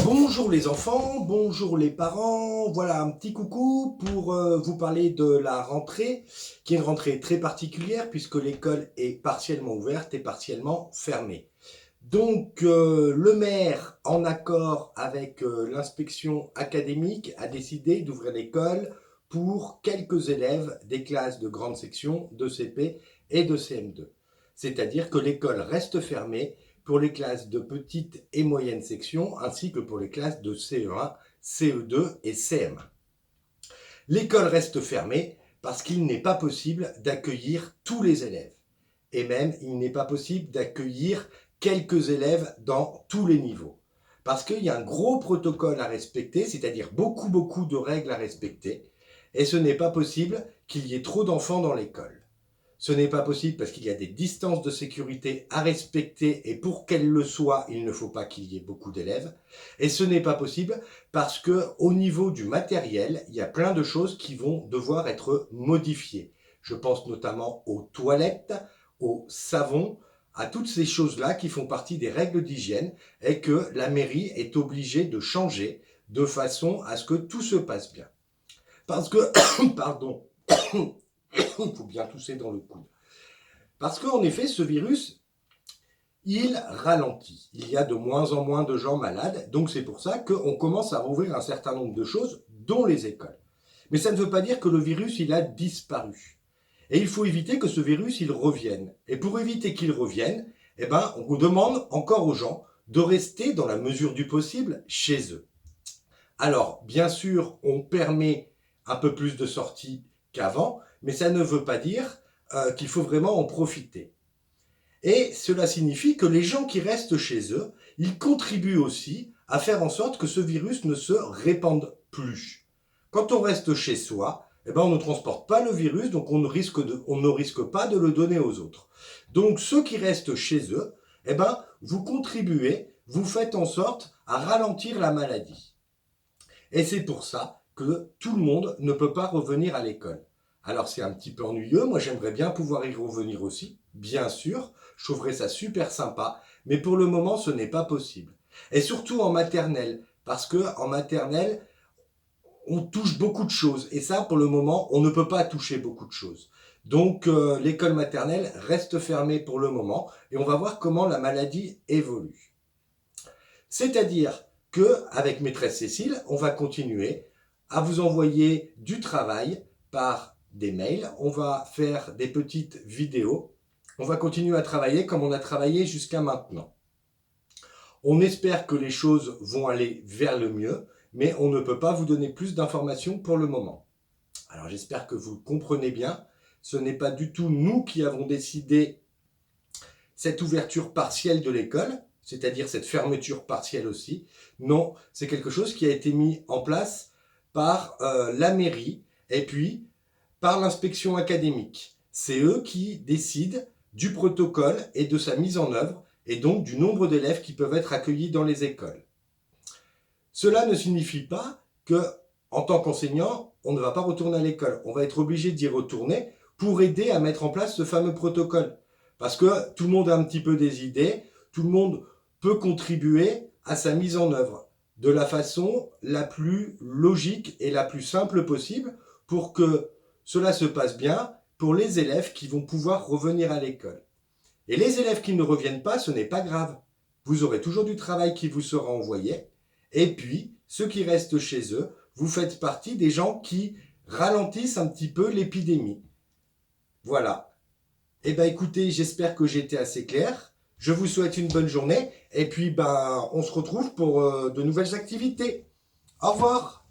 Bonjour les enfants, bonjour les parents, voilà un petit coucou pour vous parler de la rentrée, qui est une rentrée très particulière puisque l'école est partiellement ouverte et partiellement fermée. Donc le maire, en accord avec l'inspection académique, a décidé d'ouvrir l'école pour quelques élèves des classes de grande section, de CP et de CM2. C'est-à-dire que l'école reste fermée pour les classes de petite et moyenne section, ainsi que pour les classes de CE1, CE2 et CM1. L'école reste fermée parce qu'il n'est pas possible d'accueillir tous les élèves. Et même, il n'est pas possible d'accueillir quelques élèves dans tous les niveaux. Parce qu'il y a un gros protocole à respecter, c'est-à-dire beaucoup de règles à respecter. Et ce n'est pas possible qu'il y ait trop d'enfants dans l'école. Ce n'est pas possible parce qu'il y a des distances de sécurité à respecter et pour qu'elles le soient, il ne faut pas qu'il y ait beaucoup d'élèves. Et ce n'est pas possible parce que au niveau du matériel, il y a plein de choses qui vont devoir être modifiées. Je pense notamment aux toilettes, au savon, à toutes ces choses-là qui font partie des règles d'hygiène et que la mairie est obligée de changer de façon à ce que tout se passe bien. Parce que, pardon, il faut bien tousser dans le coude. Parce qu'en effet, ce virus, il ralentit. Il y a de moins en moins de gens malades, donc c'est pour ça qu'on commence à rouvrir un certain nombre de choses, dont les écoles. Mais ça ne veut pas dire que le virus, il a disparu. Et il faut éviter que ce virus, il revienne. Et pour éviter qu'il revienne, eh ben, on demande encore aux gens de rester dans la mesure du possible chez eux. Alors, bien sûr, on permet un peu plus de sorties qu'avant, mais ça ne veut pas dire qu'il faut vraiment en profiter. Et cela signifie que les gens qui restent chez eux, ils contribuent aussi à faire en sorte que ce virus ne se répande plus. Quand on reste chez soi, eh ben on ne transporte pas le virus, donc on ne risque pas de le donner aux autres. Donc ceux qui restent chez eux, eh ben, vous contribuez, vous faites en sorte à ralentir la maladie. Et c'est pour ça que tout le monde ne peut pas revenir à l'école. Alors c'est un petit peu ennuyeux, moi j'aimerais bien pouvoir y revenir aussi, bien sûr, je trouverais ça super sympa, mais pour le moment ce n'est pas possible. Et surtout en maternelle, parce que en maternelle, on touche beaucoup de choses, et ça pour le moment, on ne peut pas toucher beaucoup de choses. Donc l'école maternelle reste fermée pour le moment, et on va voir comment la maladie évolue. C'est-à-dire qu'avec maîtresse Cécile, on va continuer à vous envoyer du travail par des mails, on va faire des petites vidéos, on va continuer à travailler comme on a travaillé jusqu'à maintenant. On espère que les choses vont aller vers le mieux, mais on ne peut pas vous donner plus d'informations pour le moment. Alors j'espère que vous comprenez bien, ce n'est pas du tout nous qui avons décidé cette ouverture partielle de l'école, c'est-à-dire cette fermeture partielle aussi. Non, c'est quelque chose qui a été mis en place par la mairie et puis par l'inspection académique. C'est eux qui décident du protocole et de sa mise en œuvre et donc du nombre d'élèves qui peuvent être accueillis dans les écoles. Cela ne signifie pas que, en tant qu'enseignant, on ne va pas retourner à l'école. On va être obligé d'y retourner pour aider à mettre en place ce fameux protocole. Parce que tout le monde a un petit peu des idées, tout le monde peut contribuer à sa mise en œuvre de la façon la plus logique et la plus simple possible pour que cela se passe bien pour les élèves qui vont pouvoir revenir à l'école. Et les élèves qui ne reviennent pas, ce n'est pas grave. Vous aurez toujours du travail qui vous sera envoyé. Et puis, ceux qui restent chez eux, vous faites partie des gens qui ralentissent un petit peu l'épidémie. Voilà. Eh bien écoutez, j'espère que j'ai été assez clair. Je vous souhaite une bonne journée. Et puis, on se retrouve pour de nouvelles activités. Au revoir.